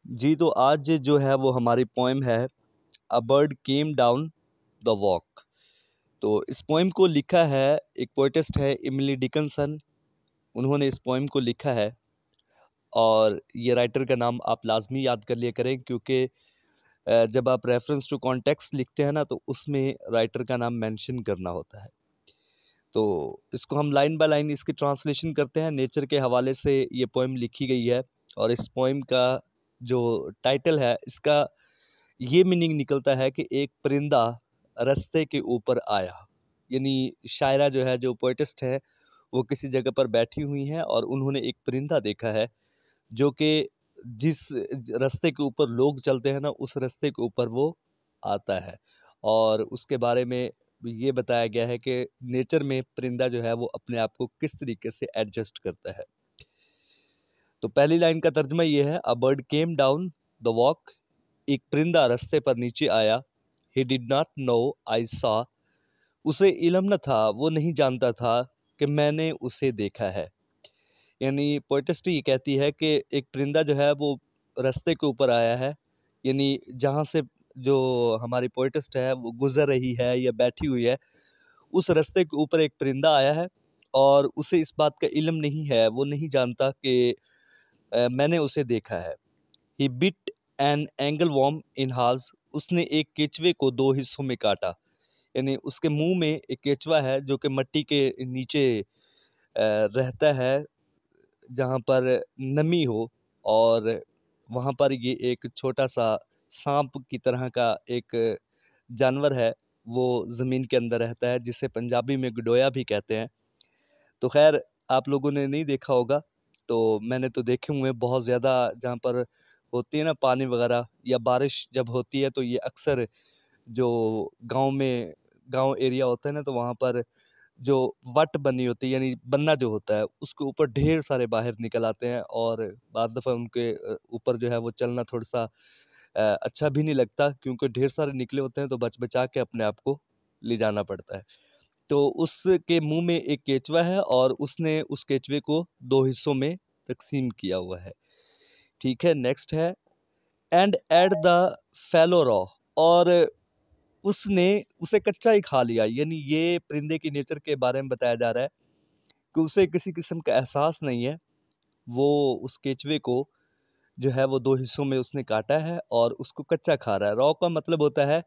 जी, तो आज जो है वो हमारी पोएम है a bird came down the walk. तो इस पोएम को लिखा है एक पोएटिस्ट है एमिली डिकिंसन। उन्होंने इस पोएम को लिखा है और ये राइटर का नाम आप लाज़मी याद कर लिया करें क्योंकि जब आप रेफ़रेंस टू कॉन्टेक्स्ट लिखते हैं ना तो उसमें राइटर का नाम मेंशन करना होता है। तो इसको हम लाइन बाय लाइन इसकी ट्रांसलेशन करते हैं। नेचर के हवाले से ये पोएम लिखी गई है और इस पोएम का जो टाइटल है इसका ये मीनिंग निकलता है कि एक परिंदा रास्ते के ऊपर आया। यानी शायरा जो है, जो पोएटिस्ट है, वो किसी जगह पर बैठी हुई हैं और उन्होंने एक परिंदा देखा है जो कि जिस रास्ते के ऊपर लोग चलते हैं ना, उस रास्ते के ऊपर वो आता है। और उसके बारे में ये बताया गया है कि नेचर में परिंदा जो है वो अपने आप को किस तरीके से एडजस्ट करता है। तो पहली लाइन का तर्जुमा ये है, a bird came down the walk. एक परिंदा रास्ते पर नीचे आया। He did not know I saw. उसे इल्म न था, वो नहीं जानता था कि मैंने उसे देखा है। यानी पोएटिस्ट ये कहती है कि एक परिंदा जो है वो रास्ते के ऊपर आया है। यानी जहाँ से जो हमारी पोएटिस्ट है वो गुजर रही है या बैठी हुई है, उस रास्ते के ऊपर एक परिंदा आया है और उसे इस बात का इल्म नहीं है, वो नहीं जानता कि मैंने उसे देखा है। ही बिट एन एंगल वॉर्म इन हाल्स। उसने एक केचवे को दो हिस्सों में काटा। यानी उसके मुंह में एक केचवा है जो कि मिट्टी के नीचे रहता है, जहाँ पर नमी हो। और वहाँ पर ये एक छोटा सा सांप की तरह का एक जानवर है, वो ज़मीन के अंदर रहता है, जिसे पंजाबी में गडोया भी कहते हैं। तो खैर आप लोगों ने नहीं देखा होगा, तो मैंने तो देखे हुए हैं बहुत ज़्यादा। जहाँ पर होती है ना पानी वगैरह या बारिश जब होती है तो ये अक्सर जो गाँव में गाँव एरिया होता है ना, तो वहाँ पर जो वट बनी होती है, यानी बन्ना जो होता है, उसके ऊपर ढेर सारे बाहर निकल आते हैं और बाद दफ़ा उनके ऊपर जो है वो चलना थोड़ा-सा अच्छा भी नहीं लगता क्योंकि ढेर सारे निकले होते हैं तो बचा के अपने आप को ले जाना पड़ता है। तो उसके मुँह में एक केचवा है और उसने उस केचवे को 2 हिस्सों में तक़सीम किया हुआ है। ठीक है, नेक्स्ट है and at the fellow raw. और उसने उसे कच्चा ही खा लिया। यानी ये परिंदे की नेचर के बारे में बताया जा रहा है कि उसे किसी किस्म का एहसास नहीं है। वो उस केचवे को जो है वो 2 हिस्सों में उसने काटा है और उसको कच्चा खा रहा है। रॉ का मतलब होता है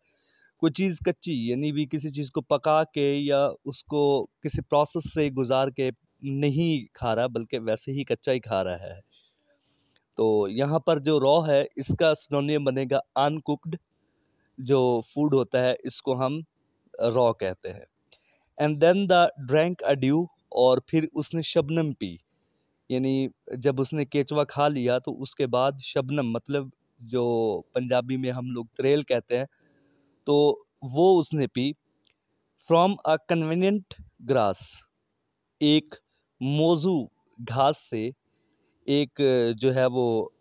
कोई चीज़ कच्ची, यानी भी किसी चीज़ को पका के या उसको किसी प्रोसेस से गुज़ार के नहीं खा रहा, बल्कि वैसे ही कच्चा ही खा रहा है। तो यहाँ पर जो रॉ है इसका सिनोनिम बनेगा अनकुक्ड। जो फूड होता है इसको हम रॉ कहते हैं। And then the drank a dew. और फिर उसने शबनम पी। यानी जब उसने केचवा खा लिया तो उसके बाद शबनम, मतलब जो पंजाबी में हम लोग त्रेल कहते हैं, तो वो उसने P. From a convenient grass. एक मौजू घास से। एक जो है वो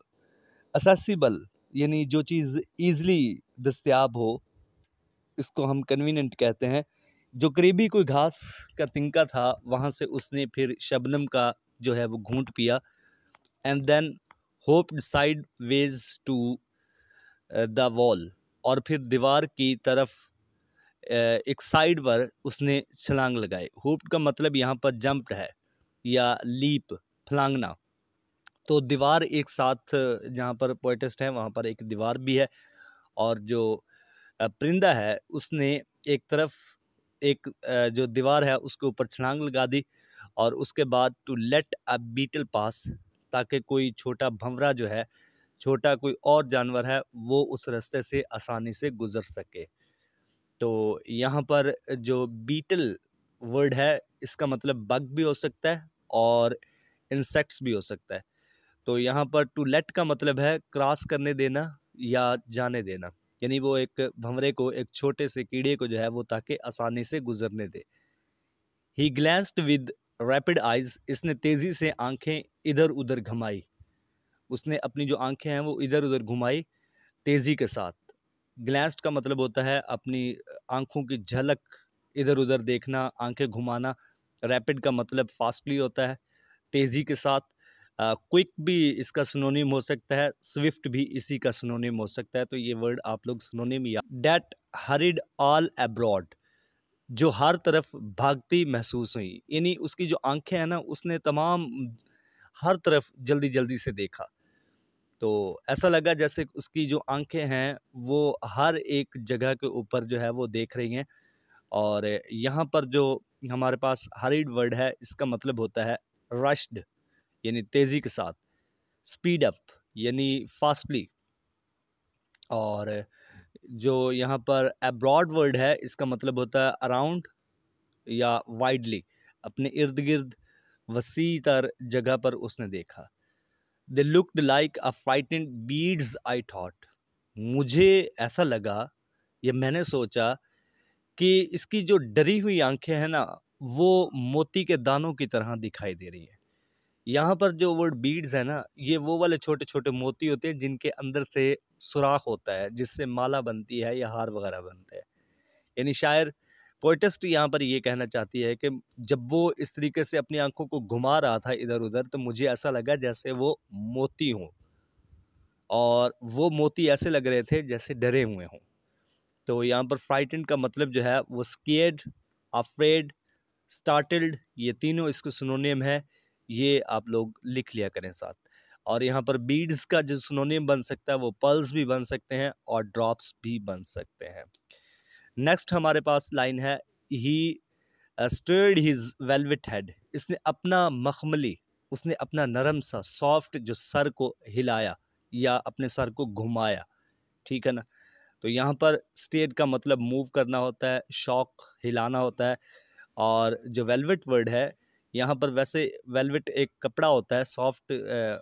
असेसिबल, यानी जो चीज़ ईज़िली दस्तयाब हो, इसको हम कन्वीनिएंट कहते हैं। जो करीबी कोई घास का तिनका था, वहाँ से उसने फिर शबनम का जो है वो घूँट पिया। And then hopped sideways to the wall. और फिर दीवार की तरफ एक साइड पर उसने छलांग लगाई। होप्ड का मतलब यहाँ पर जंप्ड है या लीप, फलांगना। तो दीवार एक साथ जहाँ पर पोएटिस्ट है वहाँ पर एक दीवार भी है। और जो परिंदा है उसने एक तरफ एक जो दीवार है उसके ऊपर छलांग लगा दी और उसके बाद टू लेट अ बीटल पास, ताकि कोई छोटा भंवरा जो है, छोटा कोई और जानवर है, वो उस रास्ते से आसानी से गुजर सके। तो यहाँ पर जो बीटल वर्ड है इसका मतलब बग भी हो सकता है और इंसेक्ट्स भी हो सकता है। तो यहाँ पर टू लेट का मतलब है क्रॉस करने देना या जाने देना। यानी वो एक भंवरे को, एक छोटे से कीड़े को जो है वो ताकि आसानी से गुजरने दे। ही ग्लैंस्ड विद रैपिड आइज। इसने तेजी से आंखें इधर उधर घुमाई। उसने अपनी जो आंखें हैं वो इधर उधर घुमाई तेजी के साथ। ग्लैंस्ड का मतलब होता है अपनी आंखों की झलक इधर उधर देखना, आंखें घुमाना। रैपिड का मतलब फास्टली होता है, तेजी के साथ। क्विक भी इसका सिनोनिम हो सकता है, स्विफ्ट भी इसी का सिनोनिम हो सकता है। तो ये वर्ड आप लोग सिनोनिम या डेट हरिड ऑल अब्रॉड, जो हर तरफ भागती महसूस हुई, यानी उसकी जो आंखें हैं ना, उसने तमाम हर तरफ जल्दी जल्दी से देखा। तो ऐसा लगा जैसे उसकी जो आंखें हैं वो हर एक जगह के ऊपर जो है वो देख रही हैं। और यहाँ पर जो हमारे पास हरीड वर्ड है, इसका मतलब होता है रश्ड, यानी तेजी के साथ, स्पीड अप यानी फास्टली। और जो यहाँ पर अब्रॉड वर्ड है, इसका मतलब होता है अराउंड या वाइडली, अपने इर्द गिर्द वसी तर जगह पर उसने देखा। They looked like a frightened beads I thought, मुझे ऐसा लगा या मैंने सोचा कि इसकी जो डरी हुई आंखें हैं ना, वो मोती के दानों की तरह दिखाई दे रही हैं। यहाँ पर जो वर्ड बीड्स है ना, ये वो वाले छोटे छोटे मोती होते हैं जिनके अंदर से सुराख होता है, जिससे माला बनती है या हार वगैरह बनते हैं। यानी शायर पोइटिस्ट यहाँ पर ये कहना चाहती है कि जब वो इस तरीके से अपनी आंखों को घुमा रहा था इधर उधर, तो मुझे ऐसा लगा जैसे वो मोती हों, और वो मोती ऐसे लग रहे थे जैसे डरे हुए हों। तो यहाँ पर फ्राइटेंड का मतलब जो है वो स्केर्ड, अफ्रेड, स्टार्टल्ड, ये तीनों इसके सिनोनिम है। ये आप लोग लिख लिया करें साथ। और यहाँ पर बीड्स का जो सिनोनिम बन सकता है वो पल्स भी बन सकते हैं और ड्रॉप्स भी बन सकते हैं। नेक्स्ट हमारे पास लाइन है, ही स्टर्ड हिज वेलवेट हेड, इसने अपना मखमली, उसने अपना नरम सा सॉफ्ट जो सर को हिलाया या अपने सर को घुमाया। ठीक है ना। तो यहाँ पर स्टेट का मतलब मूव करना होता है, शॉक हिलाना होता है। और जो वेलवेट वर्ड है यहाँ पर, वैसे वेलवेट एक कपड़ा होता है सॉफ्ट,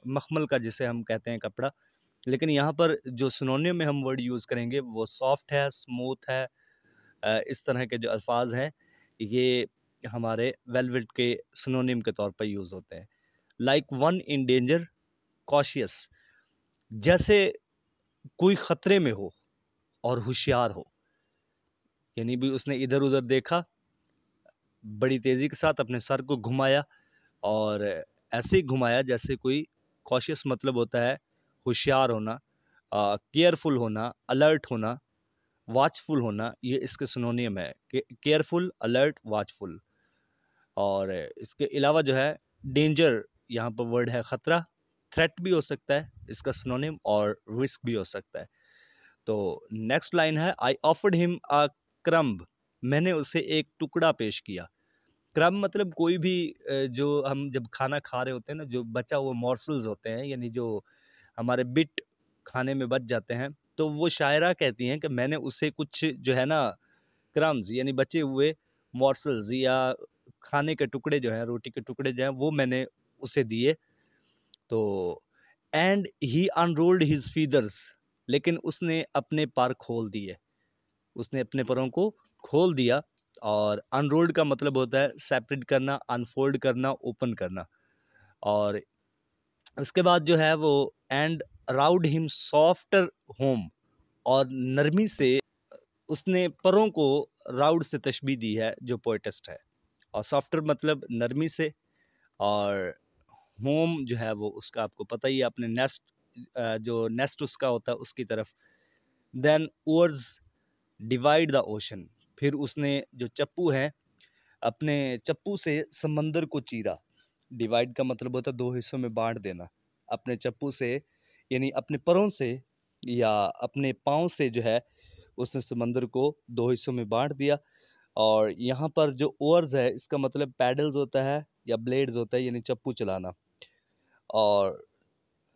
मखमल का जिसे हम कहते हैं कपड़ा, लेकिन यहाँ पर जो सिनोनिम में हम वर्ड यूज़ करेंगे वो सॉफ्ट है, स्मूथ है। इस तरह के जो अल्फाज हैं ये हमारे वेलवेट के सिनोनिम के तौर पर यूज़ होते हैं। Like one in danger, cautious, जैसे कोई खतरे में हो और होशियार हो। यानी भी उसने इधर उधर देखा, बड़ी तेजी के साथ अपने सर को घुमाया, और ऐसे ही घुमाया जैसे कोई, कॉशियस मतलब होता है होशियार होना, केयरफुल होना, अलर्ट होना, वॉचफुल होना। ये इसके सिनोनियम है, केयरफुल, अलर्ट, वॉचफुल। और इसके अलावा जो है डेंजर, यहाँ पर वर्ड है खतरा, थ्रेट भी हो सकता है इसका सिनोनिम, और रिस्क भी हो सकता है। तो नेक्स्ट लाइन है, I offered him a crumb, मैंने उसे एक टुकड़ा पेश किया। क्रम्ब मतलब कोई भी जो हम जब खाना खा रहे होते हैं ना, जो बचा हुआ मॉर्सल्स होते हैं, यानी जो हमारे बिट खाने में बच जाते हैं, तो वो शायरा कहती हैं कि मैंने उसे कुछ जो है ना क्रम्स, यानी बचे हुए मॉर्सल्स या खाने के टुकड़े जो हैं, रोटी के टुकड़े जो हैं, वो मैंने उसे दिए। तो and he unrolled his feathers, लेकिन उसने अपने पर खोल दिए, उसने अपने परों को खोल दिया। और अनरोल्ड का मतलब होता है सेपरेट करना, अनफोल्ड करना, ओपन करना। और उसके बाद जो है वो and round him softer home, और नरमी से उसने परों को राउड से तशबीह दी है जो पोइटिस्ट है। और सॉफ्टर मतलब नरमी से, और होम जो है वो उसका आपको पता ही है, अपने नेस्ट, जो नेस्ट उसका होता है उसकी तरफ। Then overs divide the ocean, फिर उसने जो चप्पू है अपने चप्पू से समंदर को चीरा। डिवाइड का मतलब होता है दो हिस्सों में बांट देना। अपने चप्पू से, यानी अपने परों से या अपने पाँव से जो है उसने समंदर को दो हिस्सों में बांट दिया। और यहाँ पर जो ओअर्स है इसका मतलब पैडल्स होता है या ब्लेड्स होता है, यानी चप्पू चलाना। और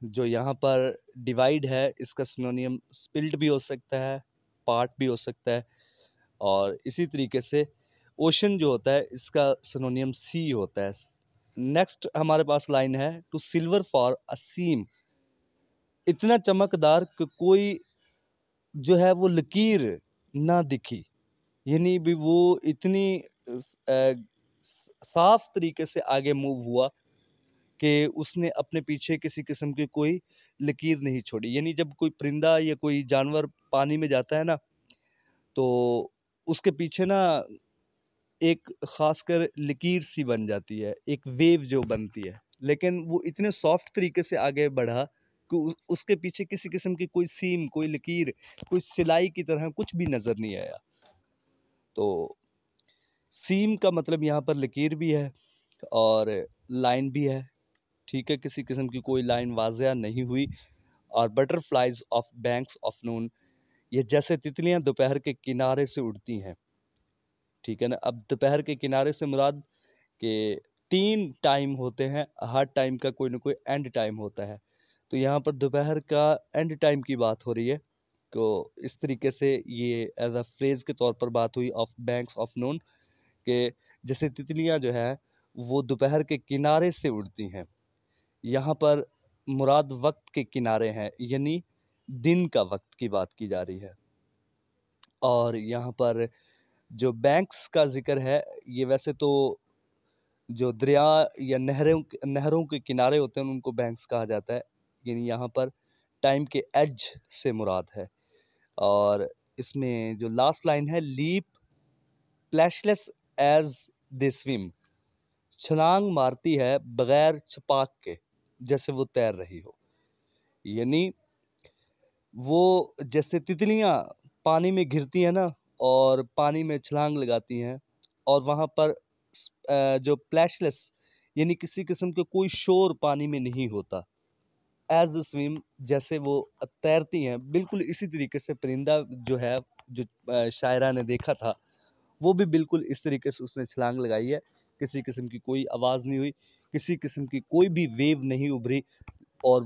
जो यहाँ पर डिवाइड है इसका सिनोनियम स्पिल्ट भी हो सकता है, पार्ट भी हो सकता है। और इसी तरीके से ओशन जो होता है इसका सिनोनियम सी होता है। नेक्स्ट हमारे पास लाइन है, टू सिल्वर फॉर अ सीम, इतना चमकदार कि कोई जो है वो लकीर ना दिखी। यानी भी वो इतनी साफ तरीके से आगे मूव हुआ कि उसने अपने पीछे किसी किस्म की कोई लकीर नहीं छोड़ी। यानी जब कोई परिंदा या कोई जानवर पानी में जाता है ना, तो उसके पीछे ना एक खासकर लकीर सी बन जाती है, एक वेव जो बनती है, लेकिन वो इतने सॉफ्ट तरीके से आगे बढ़ा कि उसके पीछे किसी किस्म की कोई सीम, कोई लकीर, कोई सिलाई की तरह कुछ भी नज़र नहीं आया। तो सीम का मतलब यहाँ पर लकीर भी है और लाइन भी है, ठीक है, किसी किस्म की कोई लाइन वाज़िया नहीं हुई। और बटरफ्लाइज ऑफ बैंक्स ऑफ नून, ये जैसे तितलियां दोपहर के किनारे से उड़ती हैं, ठीक है ना। अब दोपहर के किनारे से मुराद के 3 टाइम होते हैं, हर टाइम का कोई ना कोई एंड टाइम होता है। तो यहाँ पर दोपहर का एंड टाइम की बात हो रही है। तो इस तरीके से ये एज अ फ्रेज के तौर पर बात हुई ऑफ बैंक्स ऑफ नून, के जैसे तितलियां जो है वो दोपहर के किनारे से उड़ती हैं। यहाँ पर मुराद वक्त के किनारे हैं, यानी दिन का वक्त की बात की जा रही है। और यहाँ पर जो बैंक्स का जिक्र है, ये वैसे तो जो दरिया या नहरों के किनारे होते हैं उनको बैंक्स कहा जाता है, यानी यहाँ पर टाइम के एज से मुराद है। और इसमें जो लास्ट लाइन है, लीप प्लैशलेस एज दे स्विम, छलांग मारती है बगैर छपाक के, जैसे वो तैर रही हो। यानी वो जैसे तितलियां पानी में गिरती हैं ना और पानी में छलांग लगाती हैं, और वहां पर जो प्लैशलेस यानी किसी किस्म के कोई शोर पानी में नहीं होता, एज द स्विम, जैसे वो तैरती हैं, बिल्कुल इसी तरीके से परिंदा जो है, जो शायरा ने देखा था, वो भी बिल्कुल इस तरीके से उसने छलांग लगाई है। किसी किस्म की कोई आवाज़ नहीं हुई, किसी किस्म की कोई भी वेव नहीं उभरी, और